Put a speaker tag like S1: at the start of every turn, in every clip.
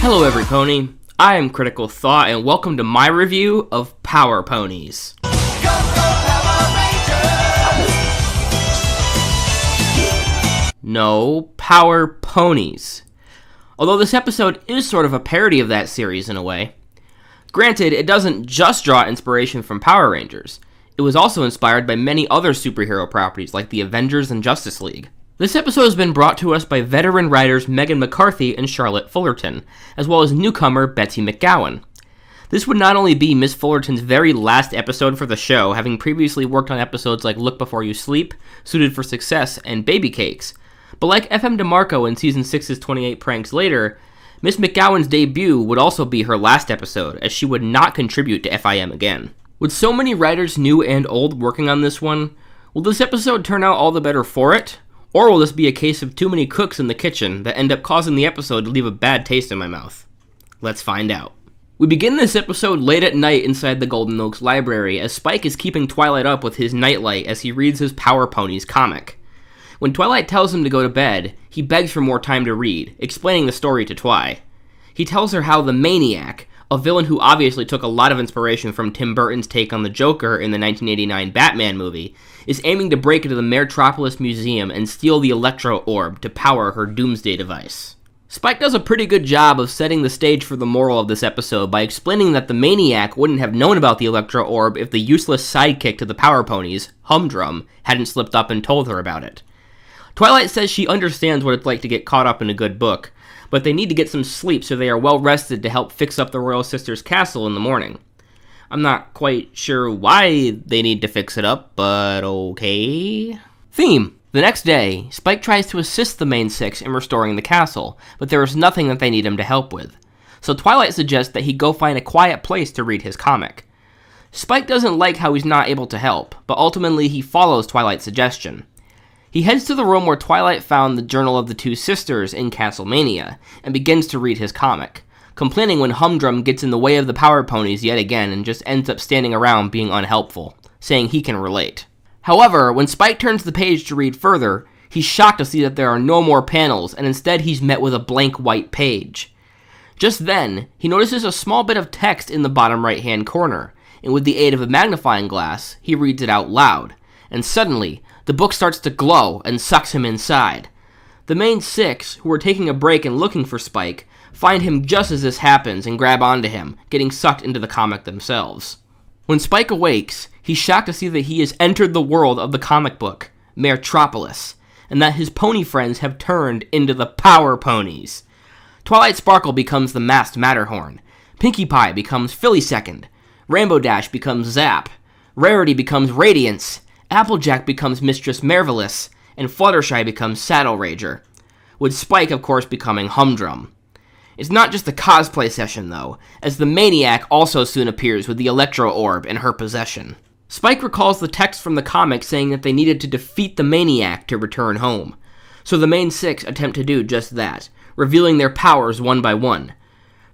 S1: Hello every pony, I am Critical Thought and welcome to my review of Power Ponies.
S2: Go, go, Power Rangers!
S1: No, Power Ponies. Although this episode is sort of a parody of that series in a way. Granted, it doesn't just draw inspiration from Power Rangers. It was also inspired by many other superhero properties like the Avengers and Justice League. This episode has been brought to us by veteran writers Megan McCarthy and Charlotte Fullerton, as well as newcomer Betsy McGowan. This would not only be Miss Fullerton's very last episode for the show, having previously worked on episodes like Look Before You Sleep, Suited for Success, and Baby Cakes, but like FM DeMarco in Season 6's 28 Pranks Later, Miss McGowan's debut would also be her last episode, as she would not contribute to FIM again. With so many writers new and old working on this one, will this episode turn out all the better for it? Or will this be a case of too many cooks in the kitchen that end up causing the episode to leave a bad taste in my mouth? Let's find out. We begin this episode late at night inside the Golden Oaks library as Spike is keeping Twilight up with his nightlight as he reads his Power Ponies comic. When Twilight tells him to go to bed, he begs for more time to read, explaining the story to Twi. He tells her how the Maniac, a villain who obviously took a lot of inspiration from Tim Burton's take on the Joker in the 1989 Batman movie, is aiming to break into the Metropolis Museum and steal the Electro Orb to power her doomsday device. Spike does a pretty good job of setting the stage for the moral of this episode by explaining that the Maniac wouldn't have known about the Electro Orb if the useless sidekick to the Power Ponies, Humdrum, hadn't slipped up and told her about it. Twilight says she understands what it's like to get caught up in a good book, but they need to get some sleep so they are well rested to help fix up the Royal Sisters' castle in the morning. I'm not quite sure why they need to fix it up, but okay. Theme. The next day, Spike tries to assist the main six in restoring the castle, but there is nothing that they need him to help with. So Twilight suggests that he go find a quiet place to read his comic. Spike doesn't like how he's not able to help, but ultimately he follows Twilight's suggestion. He heads to the room where Twilight found the Journal of the Two Sisters in Castlemania, and begins to read his comic, complaining when Humdrum gets in the way of the Power Ponies yet again and just ends up standing around being unhelpful, saying he can relate. However, when Spike turns the page to read further, he's shocked to see that there are no more panels, and instead he's met with a blank white page. Just then, he notices a small bit of text in the bottom right-hand corner, and with the aid of a magnifying glass, he reads it out loud, and suddenly, the book starts to glow and sucks him inside. The main six, who are taking a break and looking for Spike, find him just as this happens and grab onto him, getting sucked into the comic themselves. When Spike awakes, he's shocked to see that he has entered the world of the comic book, Metropolis, and that his pony friends have turned into the Power Ponies. Twilight Sparkle becomes the masked Matterhorn, Pinkie Pie becomes Philly Second, Rainbow Dash becomes Zap, Rarity becomes Radiance, Applejack becomes Mistress Marvelous, and Fluttershy becomes Saddle Rager, with Spike of course becoming Humdrum. It's not just a cosplay session though, as the Maniac also soon appears with the Electro Orb in her possession. Spike recalls the text from the comic saying that they needed to defeat the Maniac to return home, so the main six attempt to do just that, revealing their powers one by one.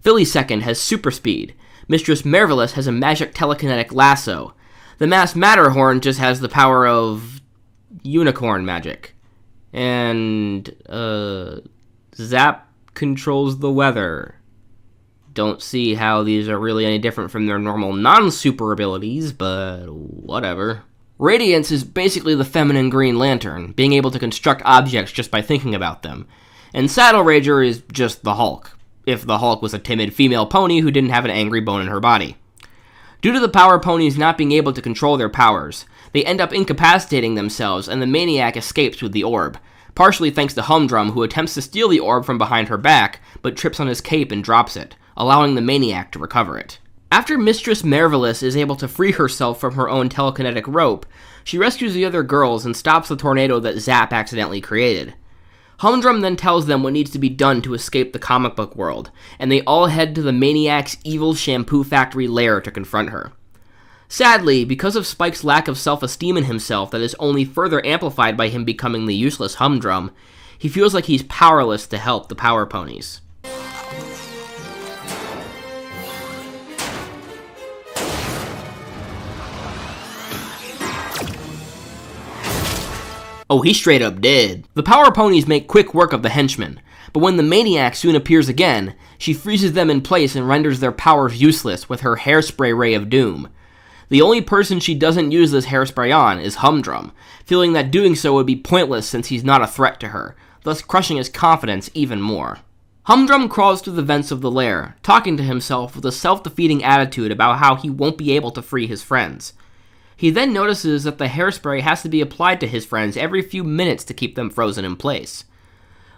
S1: Philly Second has super speed, Mistress Marvelous has a magic telekinetic lasso, the masked Matterhorn just has the power of unicorn magic, and Zap controls the weather. Don't see how these are really any different from their normal non-super abilities, but whatever. Radiance is basically the feminine Green Lantern, being able to construct objects just by thinking about them. And Saddle Rager is just the Hulk, if the Hulk was a timid female pony who didn't have an angry bone in her body. Due to the Power Ponies not being able to control their powers, they end up incapacitating themselves and the Maniac escapes with the orb, partially thanks to Humdrum, who attempts to steal the orb from behind her back, but trips on his cape and drops it, allowing the Maniac to recover it. After Mistress Marvelous is able to free herself from her own telekinetic rope, she rescues the other girls and stops the tornado that Zap accidentally created. Humdrum then tells them what needs to be done to escape the comic book world, and they all head to the Maniac's evil shampoo factory lair to confront her. Sadly, because of Spike's lack of self-esteem in himself that is only further amplified by him becoming the useless Humdrum, he feels like he's powerless to help the Power Ponies. Oh, he straight up did. The Power Ponies make quick work of the henchmen, but when the Maniac soon appears again, she freezes them in place and renders their powers useless with her Hairspray Ray of Doom. The only person she doesn't use this hairspray on is Humdrum, feeling that doing so would be pointless since he's not a threat to her, thus crushing his confidence even more. Humdrum crawls through the vents of the lair, talking to himself with a self-defeating attitude about how he won't be able to free his friends. He then notices that the hairspray has to be applied to his friends every few minutes to keep them frozen in place.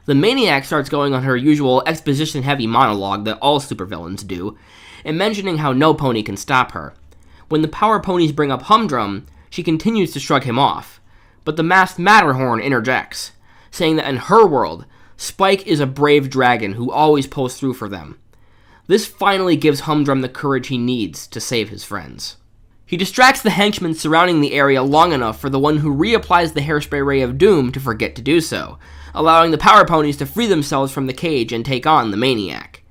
S1: The Maniac starts going on her usual exposition-heavy monologue that all supervillains do, and mentioning how no pony can stop her. When the Power Ponies bring up Humdrum, she continues to shrug him off, but the masked Matterhorn interjects, saying that in her world, Spike is a brave dragon who always pulls through for them. This finally gives Humdrum the courage he needs to save his friends. He distracts the henchmen surrounding the area long enough for the one who reapplies the Hairspray Ray of Doom to forget to do so, allowing the Power Ponies to free themselves from the cage and take on the Maniac.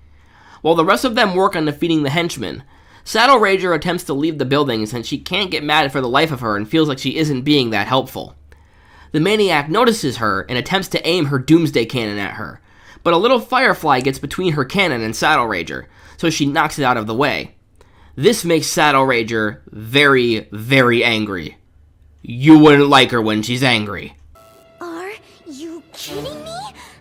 S1: While the rest of them work on defeating the henchmen, Saddle Ranger attempts to leave the building since she can't get mad for the life of her and feels like she isn't being that helpful. The Maniac notices her and attempts to aim her Doomsday Cannon at her, but a little firefly gets between her cannon and Saddle Ranger, so she knocks it out of the way. This makes Saddle Ranger very, very angry. You wouldn't like her when she's angry.
S3: Are you kidding me?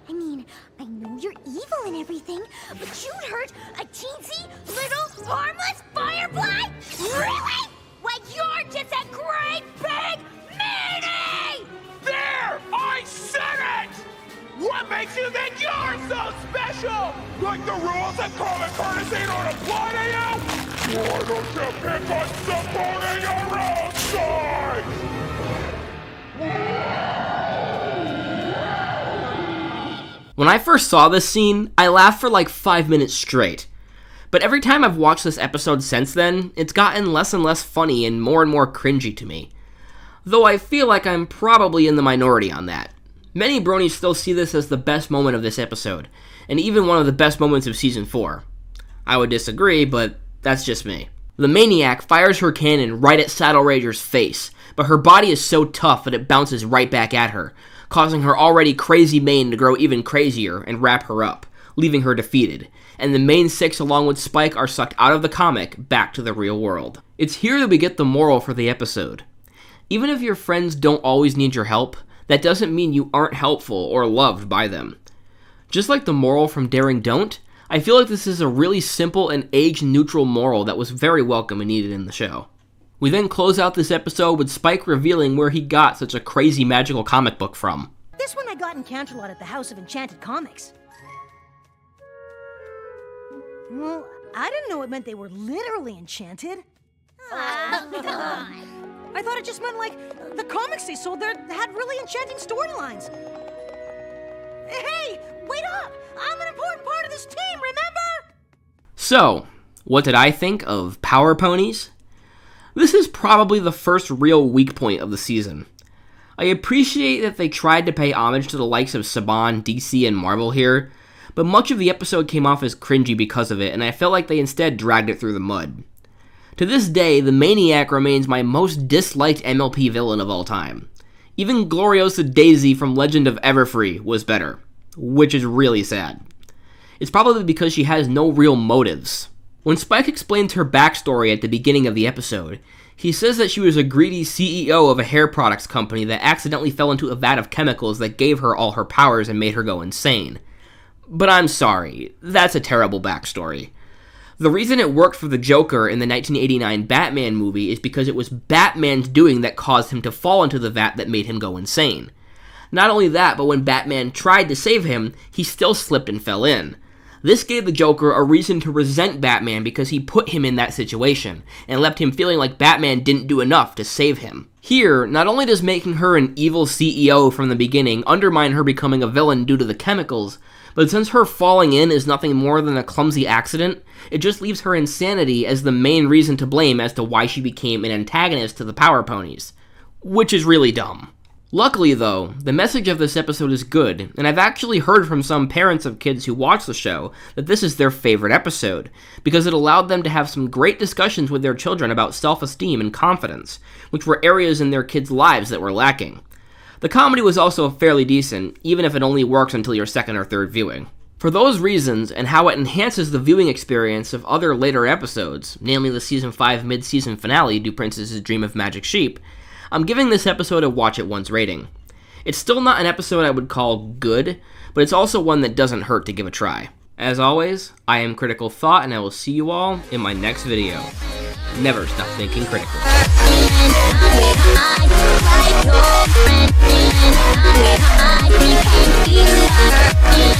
S3: I mean, I know you're evil and everything, but you'd hurt a teensy little harmless firefly? Really? When you're just a great big meanie!
S2: There! I said it! What makes you think you're so special? Like the rules of common courtesy don't apply to you? Why don't you pick on somebody your own side?
S1: When I first saw this scene, I laughed for like 5 minutes straight. But every time I've watched this episode since then, it's gotten less and less funny and more cringy to me. Though I feel like I'm probably in the minority on that. Many bronies still see this as the best moment of this episode, and even one of the best moments of Season 4. I would disagree, but that's just me. The Maniac fires her cannon right at Saddle Ranger's face, but her body is so tough that it bounces right back at her, causing her already crazy mane to grow even crazier and wrap her up, leaving her defeated, and the main six along with Spike are sucked out of the comic back to the real world. It's here that we get the moral for the episode. Even if your friends don't always need your help, that doesn't mean you aren't helpful or loved by them. Just like the moral from Daring Don't, I feel like this is a really simple and age-neutral moral that was very welcome and needed in the show. We then close out this episode with Spike revealing where he got such a crazy magical comic book from.
S4: This one I got in Canterlot at the House of Enchanted Comics. Well, I didn't know it meant they were literally enchanted. I thought it just meant, like, the comics they sold there had really enchanting storylines. Hey, wait up! I'm an important part of this team, remember?
S1: So, what did I think of Power Ponies? This is probably the first real weak point of the season. I appreciate that they tried to pay homage to the likes of Saban, DC, and Marvel here, but much of the episode came off as cringy because of it, and I felt like they instead dragged it through the mud. To this day, the Maniac remains my most disliked MLP villain of all time. Even Gloriosa Daisy from Legend of Everfree was better, which is really sad. It's probably because she has no real motives. When Spike explains her backstory at the beginning of the episode, he says that she was a greedy CEO of a hair products company that accidentally fell into a vat of chemicals that gave her all her powers and made her go insane. But I'm sorry, that's a terrible backstory. The reason it worked for the Joker in the 1989 Batman movie is because it was Batman's doing that caused him to fall into the vat that made him go insane. Not only that, but when Batman tried to save him, he still slipped and fell in. This gave the Joker a reason to resent Batman because he put him in that situation, and left him feeling like Batman didn't do enough to save him. Here, not only does making her an evil CEO from the beginning undermine her becoming a villain due to the chemicals, but since her falling in is nothing more than a clumsy accident, it just leaves her insanity as the main reason to blame as to why she became an antagonist to the Power Ponies. Which is really dumb. Luckily though, the message of this episode is good, and I've actually heard from some parents of kids who watch the show that this is their favorite episode, because it allowed them to have some great discussions with their children about self-esteem and confidence, which were areas in their kids' lives that were lacking. The comedy was also fairly decent, even if it only works until your second or third viewing. For those reasons, and how it enhances the viewing experience of other later episodes, namely the Season 5 mid-season finale, Do Princesses Dream of Magic Sheep, I'm giving this episode a watch it once rating. It's still not an episode I would call good, but it's also one that doesn't hurt to give a try. As always, I am Critical Thought, and I will see you all in my next video. Never stop thinking critical.
S3: I